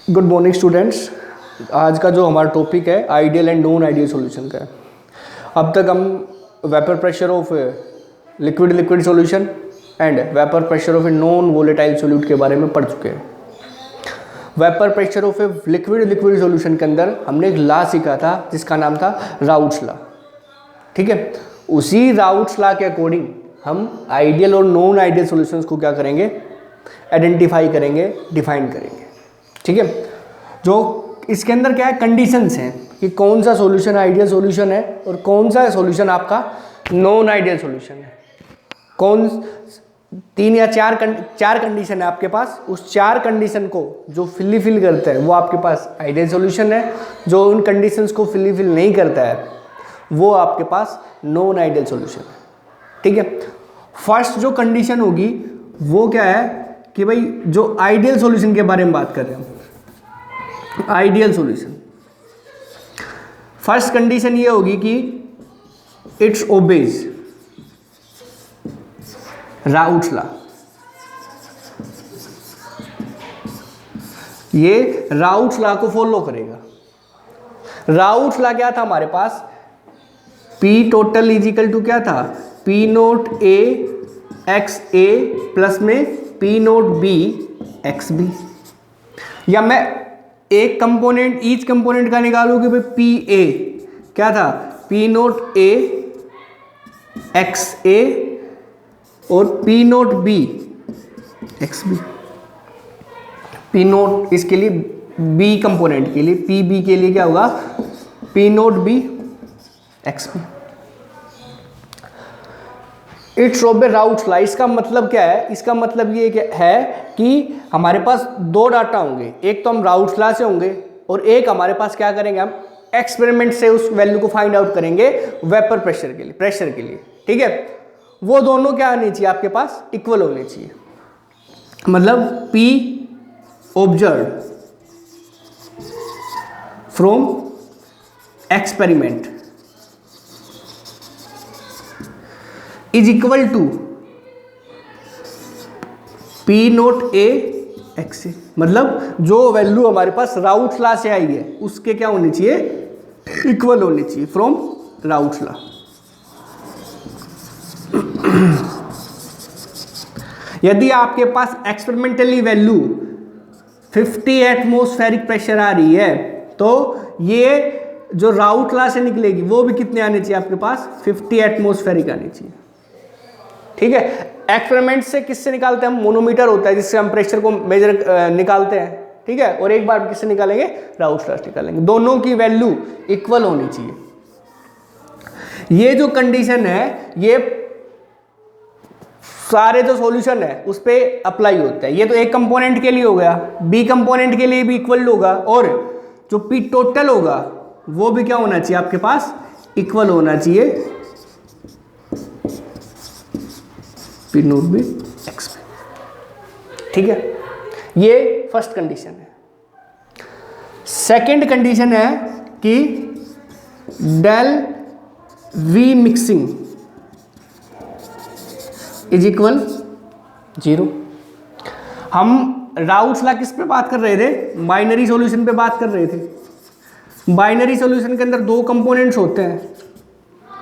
Good morning students. आज का जो हमारा टॉपिक है ideal and non ideal solution का है। अब तक हम vapour pressure of liquid liquid solution and vapour pressure of a non volatile solute के बारे में पढ़ चुके हैं। Vapour pressure of a liquid liquid solution के अंदर हमने एक लॉ सीखा था जिसका नाम था राउट्स लॉ। ठीक है, उसी राउट्स लॉ के अकॉर्डिंग हम आइडियल और नॉन आइडियल सॉल्यूशंस को क्या करेंगे, आइडेंटिफाई करेंगे, डिफाइन करेंगे। ठीक है, जो इसके अंदर क्या है, कंडीशंस हैं कि कौन सा सॉल्यूशन आइडियल सॉल्यूशन है और कौन सा सॉल्यूशन आपका नॉन आइडियल सॉल्यूशन है। कौन 3 या 4 कंडीशन है आपके पास, उस 4 कंडीशन को जो फिल करता है वो आपके पास आइडियल सॉल्यूशन है। जो उन कंडीशंस को फिल नहीं करता है वो आपके पास नॉन आइडियल सॉल्यूशन है। ठीक है, फर्स्ट जो कंडीशन होगी वो क्या है कि भाई जो आइडियल सॉल्यूशन के बारे में बात कर रहे हैं हम, आइडियल सॉल्यूशन, फर्स्ट कंडीशन ये होगी कि इट्स ओबेज राउट्स लॉ। ये राउट्स लॉ को फॉलो करेगा। राउट्स लॉ क्या था हमारे पास, पी टोटल इजिकल टू क्या था, P note A x A plus में P note B x B. या मैं एक कंपोनेंट ईच कंपोनेंट का निकालूं कि भाई पी ए क्या था, P note A x A और P note B x B. P not इसके लिए बी कंपोनेंट के लिए, पी बी के लिए क्या होगा, P note B x B. It's of Raoult's law. इसका मतलब क्या है, इसका मतलब ये है कि हमारे पास 2 डाटा होंगे, एक तो हम राउट्स लॉ से होंगे और एक हमारे पास क्या करेंगे, हम एक्सपेरिमेंट से उस वैल्यू को फाइंड आउट करेंगे वेपर प्रेशर के लिए, प्रेशर के लिए। ठीक है, वो दोनों क्या होने चाहिए आपके पास, इक्वल होने चाहिए। मतलब P observed from experiment is equal to P note A x A. मतलब जो वैल्यू हमारे पास राउट्स लॉ से आई है उसके क्या होनी चाहिए, इक्वल होनी चाहिए फ्रॉम राउट्स लॉ। यदि आपके पास एक्सपेरिमेंटली वैल्यू 50 एटमॉस्फेरिक प्रेशर आ रही है तो ये जो राउट लॉ से निकलेगी वो भी कितने आने चाहिए आपके पास, 50 एटमॉस्फेरिक आनी चाहिए। ठीक है, एक्सपेरिमेंट से किससे निकालते हैं हम, मोनोमीटर होता है जिससे हम प्रेशर को मेजर निकालते हैं। ठीक है, और एक बार किससे निकालेंगे, राउट्स लॉ से निकालेंगे। दोनों की वैल्यू इक्वल होनी चाहिए। ये जो कंडीशन है ये सारे जो सॉल्यूशन है उस पर अप्लाई होता है। ये तो एक कंपोनेंट के लिए हो गया, बी कंपोनेंट के लिए भी इक्वल होगा और जो पी टोटल होगा वो भी क्या होना चाहिए आपके पास, इक्वल होना चाहिए P note B x B. ठीक है, ये फर्स्ट कंडीशन है। सेकंड कंडीशन है कि del V mixing is equal 0। हम राउट्स लॉ किस पे बात कर रहे थे, बाइनरी सॉल्यूशन पे बात कर रहे थे। बाइनरी सॉल्यूशन के अंदर 2 कंपोनेंट्स होते हैं।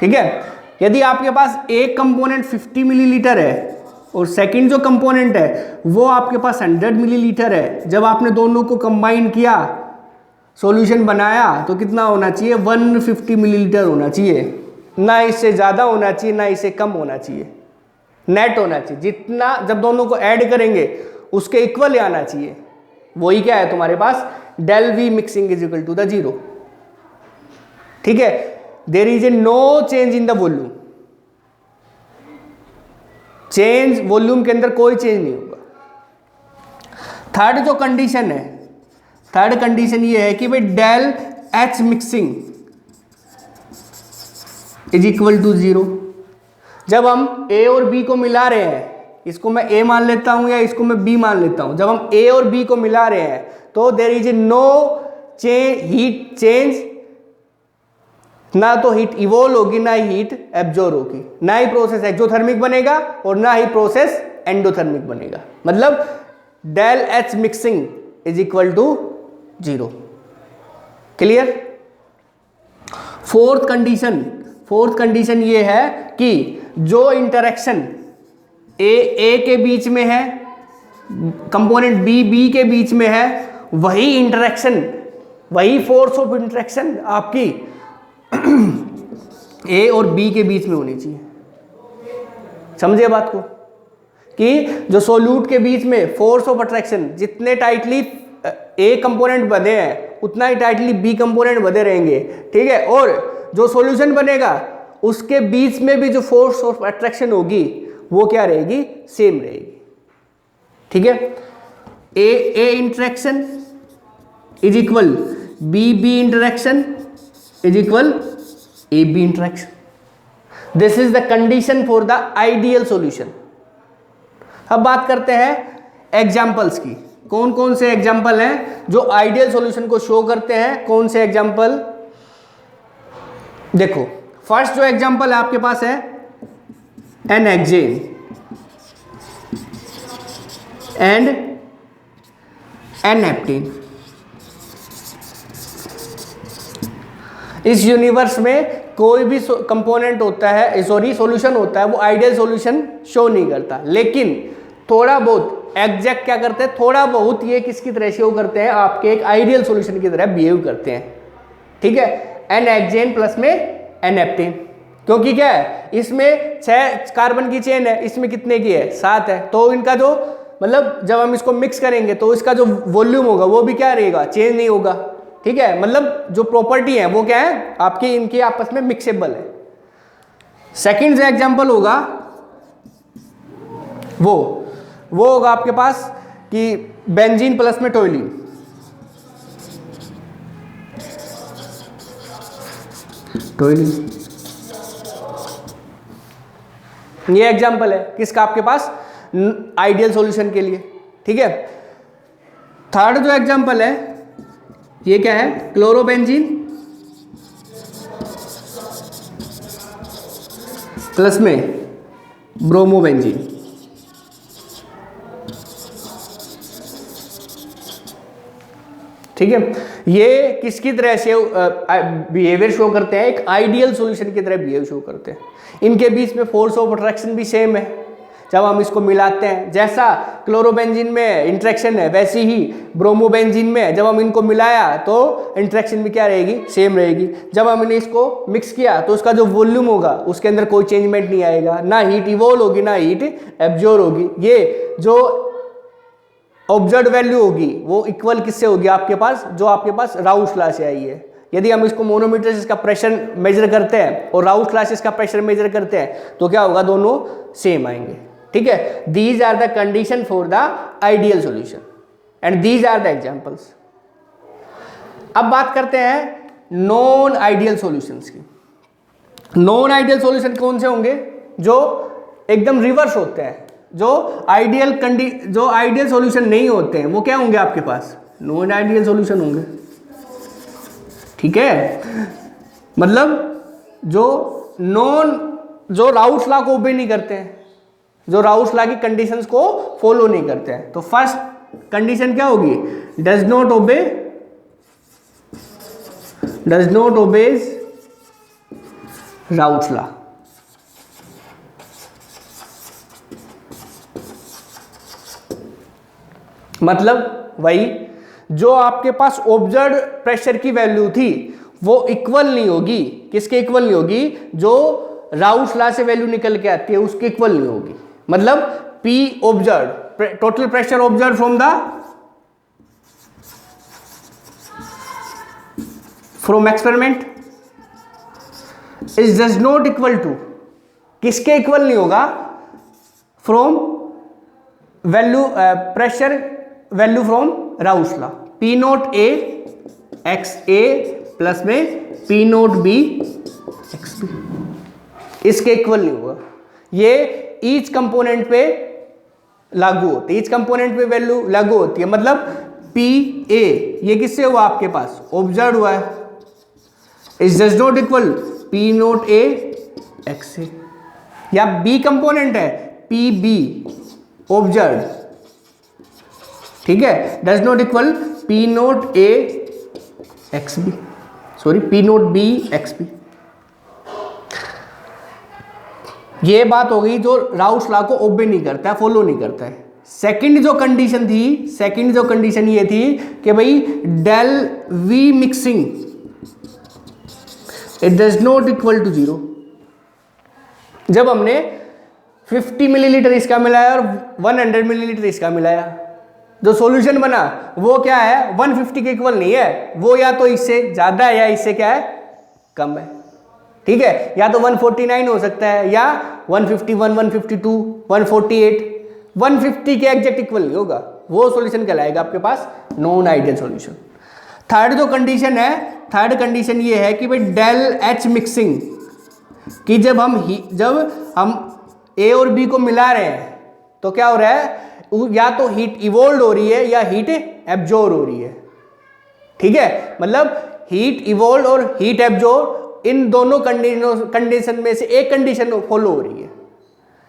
ठीक है, यदि आपके पास एक कंपोनेंट 50 मिलीलीटर है और सेकंड जो कंपोनेंट है वो आपके पास 100 मिलीलीटर है, जब आपने दोनों को कंबाइन किया, सॉल्यूशन बनाया, तो कितना होना चाहिए, 150 मिलीलीटर होना चाहिए। ना इससे ज़्यादा होना चाहिए ना इससे कम होना चाहिए, नेट होना चाहिए। जितना जब दोनों को ऐड करेंगे उसके इक्वल आना चाहिए। वही क्या है तुम्हारे पास, del V mixing is equal to the 0। ठीक है, there is a no change in the volume. Change volume के अंदर कोई चेंज नहीं होगा। थर्ड जो कंडीशन है, थर्ड कंडीशन ये है कि भाई del H mixing is equal to 0। जब हम ए और बी को मिला रहे हैं, इसको मैं ए मान लेता हूं या इसको मैं बी मान लेता हूं, जब हम ए और बी को मिला रहे हैं तो there is a no heat change. ना तो हीट इवोल्व होगी ना ही हीट एब्जॉर्ब होगी, ना ही प्रोसेस एक्सोथर्मिक बनेगा और ना ही प्रोसेस एंडोथर्मिक बनेगा। मतलब del H mixing is equal to 0। Clear? Fourth condition ये है कि जो इंटरेक्शन ए के बीच में है, कंपोनेंट बी के बीच में है, वही इंटरेक्शन, वही फोर्स ऑफ इंटरेक्शन आपकी ए और बी के बीच में होनी चाहिए। समझिए बात को, कि जो सोल्यूट के बीच में फोर्स ऑफ अट्रैक्शन जितने टाइटली ए कंपोनेंट बने हैं उतना ही टाइटली बी कंपोनेंट बने रहेंगे, ठीक है। और जो सॉल्यूशन बनेगा उसके बीच में भी जो फोर्स ऑफ अट्रैक्शन होगी वो क्या रहेगी? सेम रहेगी, ठीक है। A interaction is equal B interaction is equal A B interaction. This is the condition for the ideal solution. अब बात करते हैं एग्जाम्पल्स की। कौन कौन से एग्जाम्पल हैं जो आइडियल सॉल्यूशन को शो करते हैं? कौन से एग्जाम्पल? देखो, फर्स्ट जो एग्जाम्पल है आपके पास है n hexane and n heptane. इस यूनिवर्स में कोई भी कंपोनेंट होता है, सॉल्यूशन होता है, वो आइडियल सॉल्यूशन शो नहीं करता, लेकिन थोड़ा बहुत एग्जैक्ट क्या करते हैं, थोड़ा बहुत ये किसकी तरह शो करते हैं? आपके एक आइडियल सॉल्यूशन की तरह बिहेव करते हैं, ठीक है। एन हेक्सेन प्लस में एन हेप्टेन, क्योंकि क्या है, इसमें 6 कार्बन की चेन है, इसमें कितने की है? 7 है। तो इनका जो मतलब जब हम इसको मिक्स करेंगे तो इसका जो वॉल्यूम होगा वो भी क्या रहेगा? चेंज नहीं होगा, ठीक है। मतलब जो प्रॉपर्टी है वो क्या है? आपकी इनकी आपस में मिक्सेबल है। सेकंड जो एग्जांपल होगा वो होगा आपके पास कि बेंजीन प्लस में टोल्यूइन। ये एग्जांपल है किसका? आपके पास आइडियल सॉल्यूशन के लिए, ठीक है। थर्ड जो एग्जांपल है ये क्या है? क्लोरोबेंजीन प्लस में ब्रोमोबेंजीन। ठीक है, ये किसकी तरह से बिहेवियर शो करते हैं? एक आइडियल सॉल्यूशन की तरह बिहेव शो करते हैं। इनके बीच में फोर्स ऑफ अट्रैक्शन भी सेम है जब हम इसको मिलाते हैं। जैसा क्लोरोबेंजीन में इंट्रैक्शन है वैसी ही ब्रोमोबेंजीन में जब हम इनको मिलाया तो इंट्रैक्शन भी क्या रहेगी? सेम रहेगी। जब हमने इसको मिक्स किया तो उसका जो वॉल्यूम होगा उसके अंदर कोई चेंजमेंट नहीं आएगा, ना हीट इवॉल्व होगी ना हीट एब्जॉर्ब होगी। ये जो ऑब्जर्व वैल्यू होगी वो इक्वल किससे होगी? आपके पास जो आपके पास राउस लॉ से आई है। यदि हम इसको मोनोमीटर से इसका प्रेशर मेजर करते हैं और राउस लॉ से इसका प्रेशर मेजर करते हैं तो क्या होगा? दोनों सेम आएंगे, ठीक है। These are the condition for the ideal solution and these are the examples. अब बात करते हैं नॉन आइडियल सॉल्यूशंस की। नॉन आइडियल सॉल्यूशन कौन से होंगे? जो एकदम रिवर्स होते हैं, जो आइडियल सॉल्यूशन नहीं होते हैं वो क्या होंगे आपके पास? नॉन आइडियल सॉल्यूशन होंगे, ठीक है। मतलब जो राउस लॉ को ओबे नहीं करते हैं, जो राउस लॉ की कंडीशंस को फॉलो नहीं करते हैं। तो फर्स्ट कंडीशन क्या होगी? Does not obeys Rouse law. मतलब वही जो आपके पास ऑब्जर्व प्रेशर की वैल्यू थी वो इक्वल नहीं होगी। किसके इक्वल नहीं होगी? जो राउस लॉ से वैल्यू निकल के आती है उसके इक्वल नहीं होगी। मतलब P observe, total pressure observe from experiment is does not equal to, किसके इक्वल नहीं होगा? From value pressure value from Raoult's law. P note A x A plus में P not B x B, इसके equal नहीं होगा। ये each component पे लागू होती है, ईच कंपोनेंट पे वैल्यू लागू होती है। मतलब P A ये किससे हुआ? आपके पास ऑब्जर्व हुआ है, is does not equal P note A x A. या B कंपोनेंट है P B ऑब्जर्व, ठीक है, does not equal P note A x B, sorry P note B x B. ये बात हो गई जो राउस लॉ को ओबे नहीं करता है, फॉलो नहीं करता है। सेकंड जो कंडीशन ये थी कि भाई del V mixing it does not equal to 0। जब हमने 50 मिलीलीटर इसका मिलाया और 100 मिलीलीटर इसका मिलाया, जो सॉल्यूशन बना वो क्या है, 150 के इक्वल नहीं है, वो या तो इससे ज्यादा है या इससे क्या है, कम है। ठीक है, या तो 149 हो सकता है या 151, 152, 148, 150 के एग्जैक्ट इक्वल नहीं होगा, वो सॉल्यूशन कहलाएगा आपके पास नॉन आइडियल सॉल्यूशन। थर्ड जो कंडीशन है, थर्ड कंडीशन ये है कि भाई डेल एच मिक्सिंग, कि जब हम ए और बी को मिला रहे हैं तो क्या हो रहा है, या तो हीट इवोल्व हो रही है या हीट एब्जॉर्ब हो रही है। ठीक है, मतलब हीट इवोल्व और हीट एब्जॉर्ब इन दोनों कंडीशन में से एक कंडीशन फॉलो हो रही है,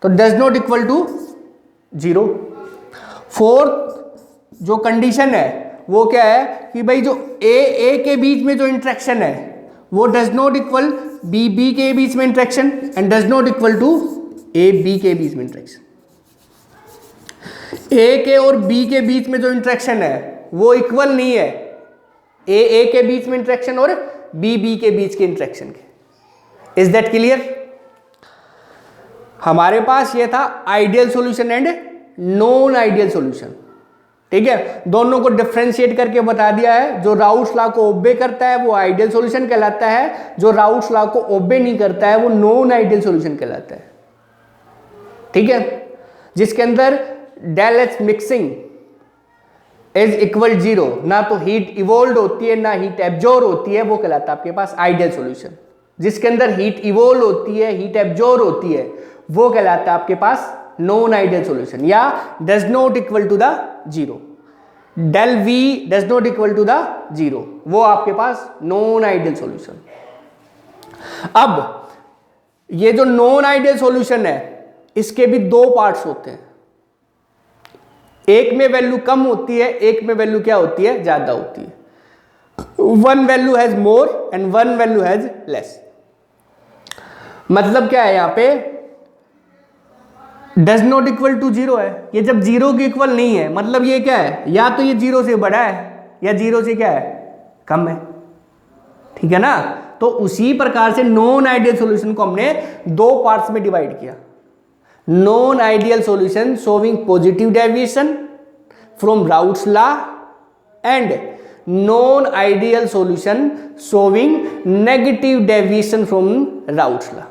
तो does not equal to 0। Fourth जो कंडीशन है वो क्या है कि भाई जो ए के बीच में जो इंट्रैक्शन है वो डज नॉट इक्वल बी के बीच में interaction and does not equal to A B के बीच में इंट्रैक्शन। ए के और बी के बीच में जो इंट्रैक्शन है वो इक्वल नहीं है ए के बीच में इंट्रैक्शन और बी के बीच के इंट्रैक्शन के। Is that clear? हमारे पास ये था ideal solution and non ideal solution. ठीक है, दोनों को डिफरेंशिएट करके बता दिया है। जो राउस लॉ को ओबे करता है वो आइडियल सॉल्यूशन कहलाता है, जो राउस लॉ को ओबे नहीं करता है वो नॉन आइडियल सॉल्यूशन कहलाता है। ठीक है, जिसके अंदर del H mixing is equal 0, ना तो हीट इवोल्व होती है ना हीट एब्जॉर्ब होती है, वो कहलाता है आपके पास आइडियल सॉल्यूशन। जिसके अंदर हीट इवोल्व होती है, हीट एब्जॉर्ब होती है, वो कहलाता है आपके पास नॉन आइडियल सॉल्यूशन या does not equal to the 0। Del V does not equal to the 0, वो आपके पास नॉन आइडियल सॉल्यूशन। अब ये जो नॉन आइडियल सॉल्यूशन है इसके भी दो पार्ट्स होते हैं, एक में वैल्यू कम होती है, एक में वैल्यू क्या होती है, ज्यादा होती है। One value has more and one value has less. मतलब क्या है यहां पे, डज नॉट इक्वल टू 0 है, ये जब 0 के इक्वल नहीं है मतलब ये क्या है, या तो ये 0 से बड़ा है या 0 से क्या है, कम है। ठीक है ना, तो उसी प्रकार से नॉन आइडियल सॉल्यूशन को हमने दो पार्ट्स में डिवाइड किया। Non ideal solution showing positive deviation from routes law and non ideal solution showing negative deviation from routes law.